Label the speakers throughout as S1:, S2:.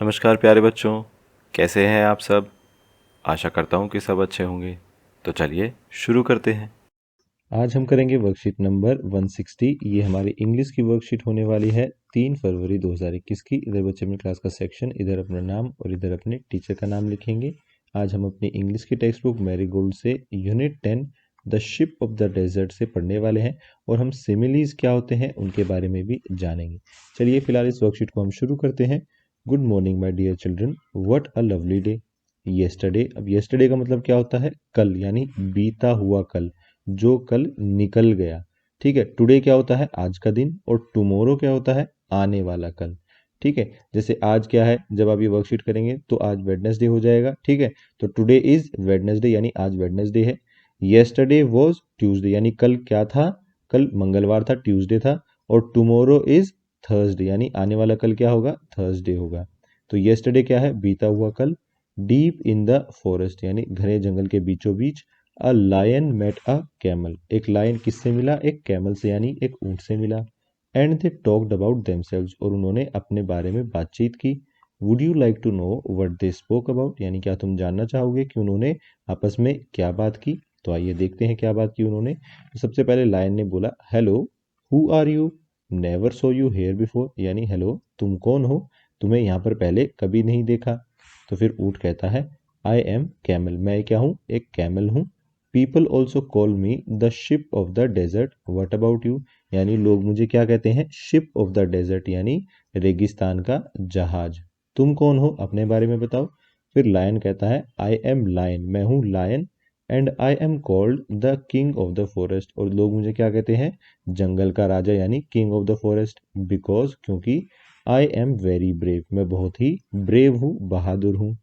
S1: नमस्कार प्यारे बच्चों, कैसे हैं आप सब। आशा करता हूँ कि सब अच्छे होंगे। तो चलिए शुरू करते हैं।
S2: आज हम करेंगे वर्कशीट नंबर 160। ये हमारी इंग्लिश की वर्कशीट होने वाली है 3 फरवरी 2021 की। इधर बच्चे अपनी क्लास का सेक्शन, इधर अपना नाम और इधर अपने टीचर का नाम लिखेंगे। आज हम अपनी इंग्लिश की टेक्स्ट बुक मैरी गोल्ड से unit 10 the ship of the desert से पढ़ने वाले हैं और हम सिमिलीज क्या होते हैं उनके बारे में भी जानेंगे। चलिए फिलहाल इस वर्कशीट को हम शुरू करते हैं। Good morning my dear children, what a lovely day. Yesterday, अब येस्टरडे का मतलब क्या होता है? कल, यानी बीता हुआ कल, जो कल निकल गया। ठीक है, टुडे क्या होता है? आज का दिन। और टुमारो क्या होता है? आने वाला कल। ठीक है, जैसे आज क्या है, जब आप ये वर्कशीट करेंगे तो आज वेडनेसडे हो जाएगा। ठीक है, तो टुडे इज वेडनेसडे, यानी आज वेडनेसडे है। येस्टरडे वॉज ट्यूसडे, यानी कल क्या था? कल मंगलवार था, ट्यूसडे था। और टुमारो इज थर्सडे, यानी आने वाला कल क्या होगा? थर्सडे होगा। तो येस्टरडे क्या है? बीता हुआ कल। डीप इन द फॉरेस्ट, यानी घने जंगल के बीचों बीच। A lion met a camel, एक लायन किससे मिला? एक कैमल से, यानी एक ऊंट से मिला। And they talked about themselves, और उन्होंने अपने बारे में बातचीत की। Would you like to know what they spoke about, यानी क्या तुम जानना चाहोगे कि उन्होंने आपस में क्या बात की? तो आइए देखते हैं क्या बात की उन्होंने। तो सबसे पहले लायन ने बोला, hello, who are you, never saw you here before, यानी हेलो, तुम कौन हो, तुम्हें यहाँ पर पहले कभी नहीं देखा। तो फिर ऊंट कहता है, आई एम कैमल, मैं क्या हूँ? एक कैमल हूँ। People also call me the ship of the desert, what about you, यानी लोग मुझे क्या कहते हैं? शिप ऑफ द डेजर्ट, यानी रेगिस्तान का जहाज। तुम कौन हो? अपने बारे में बताओ। फिर लायन कहता है, आई एम लायन, मैं हूँ lion. And I am called the king of the forest, और लोग मुझे क्या कहते हैं? जंगल का राजा, यानी king of the forest. Because, क्योंकि आई एम वेरी ब्रेव, मैं बहुत ही ब्रेव हूँ, बहादुर हूँ।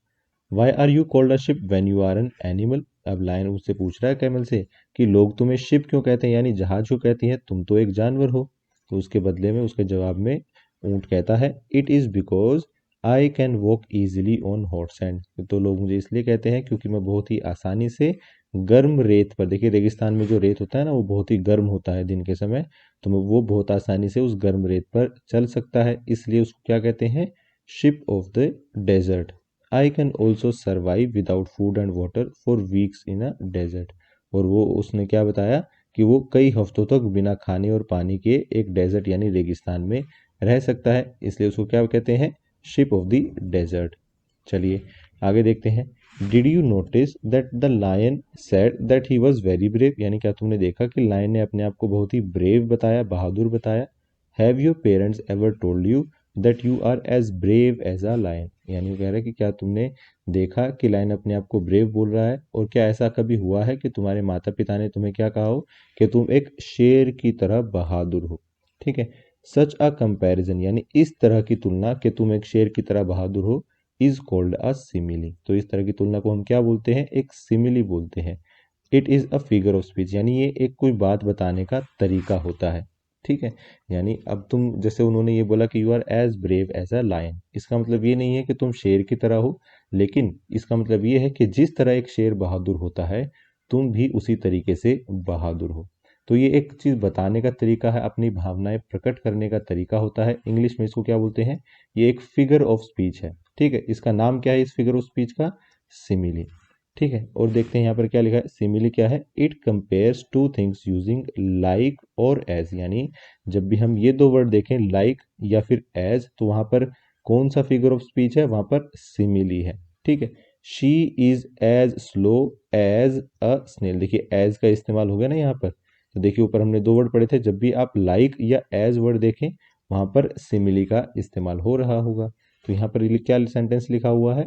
S2: Why are you called a ship when you are an animal, अब लायन उससे पूछ रहा है कैमल से कि लोग तुम्हें शिप क्यों कहते हैं, यानी जहाज क्यों कहती हैं, तुम तो एक जानवर हो। तो उसके बदले में, उसके जवाब में ऊंट कहता है, it is because I can walk easily on hot sand, तो लोग मुझे इसलिए कहते हैं क्योंकि मैं बहुत ही आसानी से गर्म रेत पर, देखिए रेगिस्तान में जो रेत होता है ना, वो बहुत ही गर्म होता है दिन के समय, तो वो बहुत आसानी से उस गर्म रेत पर चल सकता है, इसलिए उसको क्या कहते हैं? Ship of the desert. I can also survive without food and water for weeks in a desert, और वो उसने क्या बताया कि वो कई हफ्तों तक बिना खाने और पानी के एक डेजर्ट यानी रेगिस्तान में रह सकता है, इसलिए उसको क्या कहते हैं? Ship of the desert. चलिए आगे देखते हैं। Did you notice that the lion said that he was very brave, यानी क्या तुमने देखा कि लायन ने अपने आप को बहुत ही ब्रेव बताया, बहादुर बताया। Have your parents ever told you that you are as brave as a lion, यानी वो कह रहा है कि क्या तुमने देखा कि लायन अपने आप को ब्रेव बोल रहा है, और क्या ऐसा कभी हुआ है कि तुम्हारे माता पिता ने तुम्हें क्या कहा हो कि तुम एक शेर की तरह बहादुर हो? ठीक है, सच अ कंपैरिजन, यानी इस तरह की तुलना कि तुम एक शेर की तरह बहादुर हो, इज कॉल्ड अ सिमिली, तो इस तरह की तुलना को हम क्या बोलते हैं? एक सिमिली बोलते हैं। It is a figure of speech, यानी ये एक कोई बात बताने का तरीका होता है। ठीक है, यानी अब तुम, जैसे उन्होंने ये बोला कि you are as brave as a lion, इसका मतलब ये नहीं है कि तुम शेर की तरह हो, लेकिन इसका मतलब ये है कि जिस तरह एक शेर बहादुर होता है, तुम भी उसी तरीके से बहादुर हो। तो ये एक चीज़ बताने का तरीका है, अपनी भावनाएं प्रकट करने का तरीका होता है। इंग्लिश में इसको क्या बोलते हैं? ये एक फिगर ऑफ स्पीच है। ठीक है, इसका नाम क्या है इस फिगर ऑफ स्पीच का? सिमिली। ठीक है, और देखते हैं यहाँ पर क्या लिखा है। सिमिली क्या है? It compares two things using like और एज, यानी जब भी हम ये दो वर्ड देखें, लाइक या फिर एज, तो वहां पर कौन सा फिगर ऑफ स्पीच है? वहां पर सिमिली है। ठीक है, she is as slow as a snail, देखिए एज का इस्तेमाल हो गया ना यहाँ पर। तो देखिए ऊपर हमने दो वर्ड पढ़े थे, जब भी आप लाइक या एज वर्ड देखें, वहां पर सिमिली का इस्तेमाल हो रहा होगा। तो यहाँ पर क्या सेंटेंस लिखा हुआ है?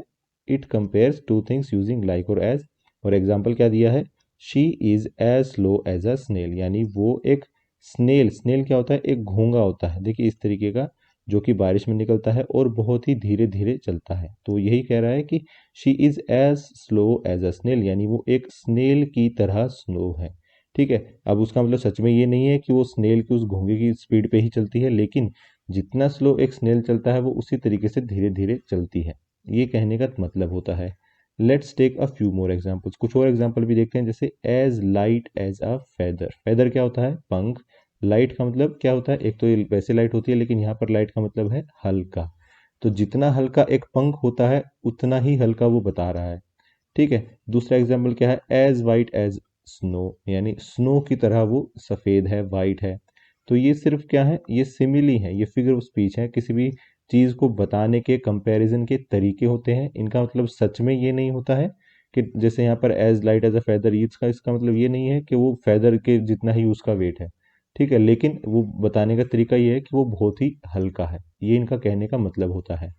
S2: It compares two things using like और एज, और एग्जाम्पल क्या दिया है? She is as slow as a snail, यानी वो एक स्नेल, स्नेल क्या होता है? एक घोंगा होता है, देखिए इस तरीके का, जो कि बारिश में निकलता है और बहुत ही धीरे धीरे चलता है। तो यही कह रहा है कि she is as slow as a snail, यानी वो एक स्नेल की तरह स्लो है। ठीक है, अब उसका मतलब सच में ये नहीं है कि वो स्नेल की उस घोंगे की स्पीड पे ही चलती है, लेकिन जितना स्लो एक स्नेल चलता है, वो उसी तरीके से धीरे धीरे चलती है, ये कहने का मतलब होता है। Let's take a few more examples, कुछ और एग्जाम्पल भी देखते हैं, जैसे as light as a feather, feather क्या होता है? पंख। लाइट का मतलब क्या होता है? एक तो ये वैसे लाइट होती है, लेकिन यहाँ पर लाइट का मतलब है हल्का। तो जितना हल्का एक पंख होता है उतना ही हल्का वो बता रहा है। ठीक है। दूसरा एग्जाम्पल क्या है, एज वाइट एज स्नो, यानी स्नो की तरह वो सफ़ेद है, वाइट है। तो ये सिर्फ क्या है, ये सिमिली है, ये फिगर ऑफ स्पीच है, किसी भी चीज़ को बताने के कंपैरिजन के तरीके होते हैं। इनका मतलब सच में ये नहीं होता है कि जैसे यहाँ पर as light as a feather, इसका मतलब ये नहीं है कि वो फैदर के जितना ही उसका वेट है। ठीक है, लेकिन वो बताने का तरीका ये है कि वो बहुत ही हल्का है, ये इनका कहने का मतलब होता है।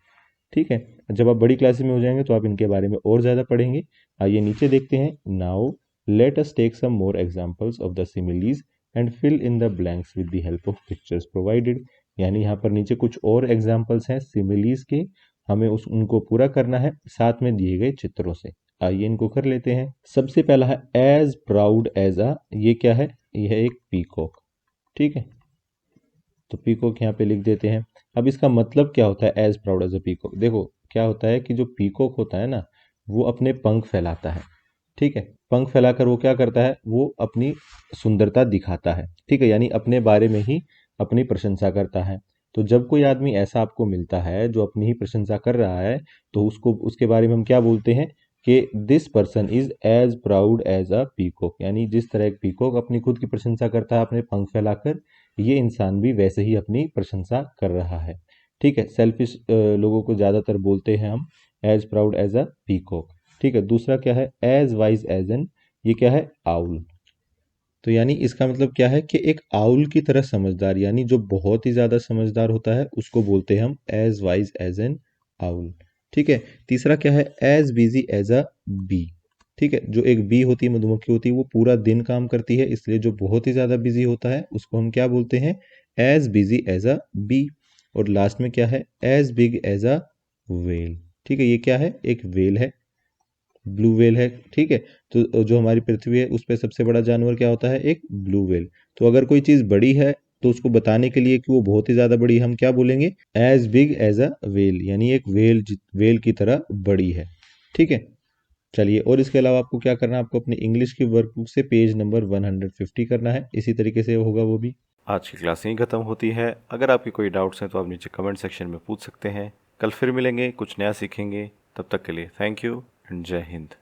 S2: ठीक है। जब आप बड़ी क्लासेस में हो जाएंगे तो आप इनके बारे में और ज़्यादा पढ़ेंगे। आइए नीचे देखते हैं। Now let us take some more examples of the similes and fill in the blanks with the help of pictures provided. यानी यहाँ पर नीचे कुछ और एग्जांपल्स हैं सिमिलीज के, हमें उनको पूरा करना है साथ में दिए गए चित्रों से। आइए इनको कर लेते हैं। सबसे पहला है एज प्राउड एज अ, ये क्या है, यह एक पीकॉक। ठीक है, तो पीकॉक यहाँ पे लिख देते हैं। अब इसका मतलब क्या होता है as proud as a peacock? देखो क्या होता है कि जो पीकॉक होता है ना, वो अपने पंख फैलाता है। ठीक है, पंख फैलाकर वो क्या करता है, वो अपनी सुंदरता दिखाता है। ठीक है, यानी अपने बारे में ही अपनी प्रशंसा करता है। तो जब कोई आदमी ऐसा आपको मिलता है जो अपनी ही प्रशंसा कर रहा है, तो उसको उसके बारे में हम क्या बोलते हैं कि this person is as proud as a peacock. यानी जिस तरह एक पीकॉक अपनी खुद की प्रशंसा करता है अपने पंख फैलाकर, ये इंसान भी वैसे ही अपनी प्रशंसा कर रहा है। ठीक है, सेल्फिश लोगों को ज़्यादातर बोलते हैं हम as proud as a peacock. ठीक है, दूसरा क्या है एज वाइज एज एन, ये क्या है आउल। तो यानी इसका मतलब क्या है कि एक आउल की तरह समझदार, यानी जो बहुत ही ज़्यादा समझदार होता है उसको बोलते हैं हम as wise as an owl. ठीक है, तीसरा क्या है as busy as a bee. ठीक है, जो एक बी होती है, मधुमक्खी होती है, वो पूरा दिन काम करती है, इसलिए जो बहुत ही ज़्यादा बिजी होता है उसको हम क्या बोलते हैं as busy as a bee. और लास्ट में क्या है as big as a whale. ठीक है, ये क्या है, एक वेल है, ब्लू व्हेल है। ठीक है, तो जो हमारी पृथ्वी है उस पर सबसे बड़ा जानवर क्या होता है, एक ब्लू व्हेल। तो अगर कोई चीज़ बड़ी है तो उसको बताने के लिए कि वो बहुत ही ज़्यादा बड़ी है, हम क्या बोलेंगे as big as a whale, यानी एक व्हेल की तरह बड़ी है। ठीक है, चलिए, और इसके अलावा आपको क्या करना है, आपको अपनी इंग्लिश की वर्कबुक से पेज नंबर 150 करना है, इसी तरीके से होगा वो भी।
S1: आज की क्लास यहीं ख़त्म होती है। अगर आपकी कोई डाउट्स हैं तो आप नीचे कमेंट सेक्शन में पूछ सकते हैं। कल फिर मिलेंगे, कुछ नया सीखेंगे। तब तक के लिए थैंक यू एंड जय हिंद।